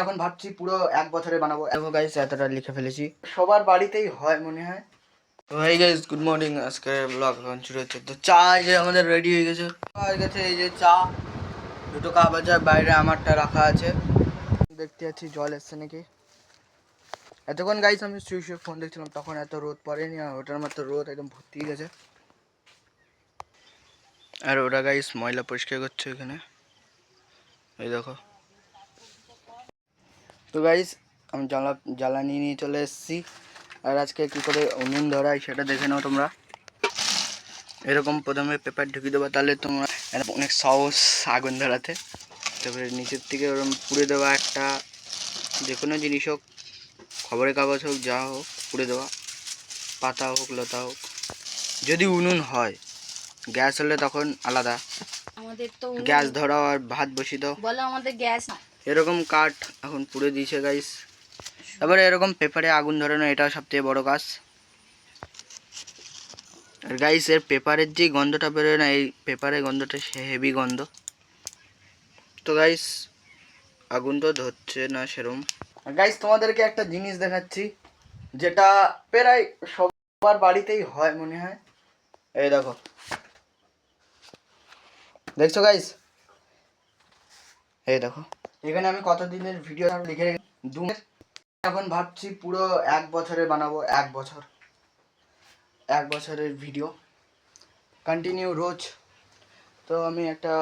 এখন ভাবছি পুরো 1 বছরে বানাবো। দেখো গাইস এতটা লিখে ফেলেছি, সবার বাড়িতেই হয় মনে হয়। তো এই গাইস গুড মর্নিং, আজকে ব্লগ এখন শুরু হচ্ছে। তো চা এই যে আমাদের রেডি হয়ে গেছে, এই যে চা, দুটো কাপ আছে, বাইরে আমারটা রাখা আছে। দেখতে যাচ্ছি জল এসছে নাকি। এতক্ষণ গাইস আমি শুয়ে শুয়ে ফোন দেখছিলাম, তখন এত রোদ পড়েনি, আর ওটার মাত্র রোদ একদম ভর্তি গেছে। আর ওরা গাইস ময়লা পরিষ্কার করছে এখানে, এই দেখো। তো গাইস আমি জ্বালানি নিয়ে চলে এসেছি, আর আজকে কী করে উনুন ধরাই সেটা দেখে নাও তোমরা। এরকম প্রথমে পেপার ঢুকিয়ে দেবো, তাহলে তোমরা অনেক সহজ আগুন ধরাতে। তারপরে নিচের থেকে ওরকম পুড়ে দেওয়া একটা, যে কোনো জিনিস হোক, খবরের কাগজ হোক, যা হোক পুড়ে দেওয়া, পাতা হোক লতা হোক। যদি উনুন হয়, গ্যাস হলে তখন আলাদা, আমাদের তো গ্যাস ধরাও আর ভাত বসিয়ে দাও, বলো আমাদের গ্যাস। এরকম কাঠ এখন পুড়ে দিয়েছে গাইস। তারপরে এরকম পেপারে আগুন ধরানো, এটা সবথেকে বড় কাজ। আর গাইস এর পেপারের যে গন্ধটা বেরোয় না, এই পেপারের গন্ধটা সে হেভি গন্ধ। তো গাইস আগুন তো ধরছে না সেরম। গাইস তোমাদেরকে একটা জিনিস দেখাচ্ছি, যেটা প্রায় সবার বাড়িতেই হয় মনে হয়। এই দেখো, দেখছো গাইস? এই দেখো, এখানে আমি কতদিনের ভিডিও লিখে এখন ভাবছি পুরো 1 বছরে বানাবো। 1 বছরের ভিডিও কন্টিনিউ রোজ। তো আমি একটা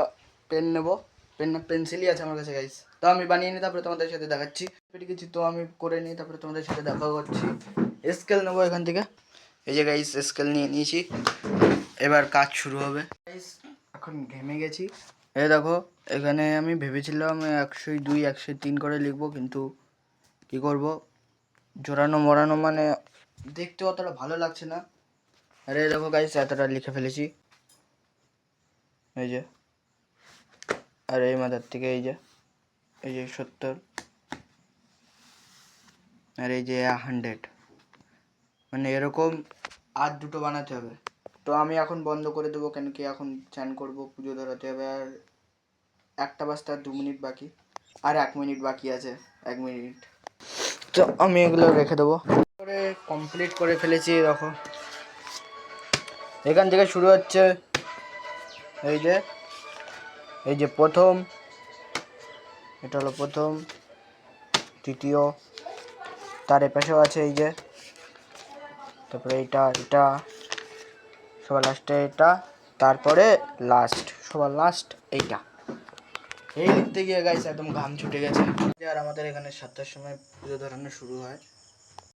পেন নেব, পেন না পেন্সিলই আছে আমার কাছে গাইস। তো আমি বানিয়ে নিই, তারপরে তোমাদের সাথে দেখাচ্ছি। কিছু তো আমি করে নিই, তারপরে তোমাদের সাথে দেখা করছি। স্কেল নেবো এখান থেকে, এই যে গাইস স্কেল নিয়ে নিয়েছি, এবার কাজ শুরু হবে। গাইস এখন ঘেমে গেছি। এই দেখো, এখানে আমি ভেবেছিলাম 102 103 করে লিখবো, কিন্তু কি করব, জোরানো মরানো মানে দেখতে অতটা ভালো লাগছে না। আরে দেখো গাইস এতটা লিখে ফেলেছি, এই যে। আর এই মাথার থেকে এই যে 70, আর এই যে 100, মানে এরকম আর দুটো বানাতে হবে। তো আমি এখন বন্ধ করে দেবো, কেন কি এখন চান করবো, পুজো ধরাতে হবে। আর 1টা বাজতে আর 2 মিনিট বাকি, আর 1 মিনিট বাকি আছে, 1 মিনিট। তো আমি এগুলো রেখে দেবো। করে কমপ্লিট করে ফেলেছি। দেখো এখান থেকে শুরু হচ্ছে, এই যে প্রথম, এটা হলো প্রথম, তৃতীয়, তার এপাশেও আছে এই যে, তারপরে এটা সবার লাস্টে এটা, তারপরে সবার লাস্ট এইটা। এই লিখতে গিয়ে গাইস একদম ঘাম ছুটে গেছে। আর আমাদের এখানে 7টার সময় পুজো ধরানো শুরু হয়।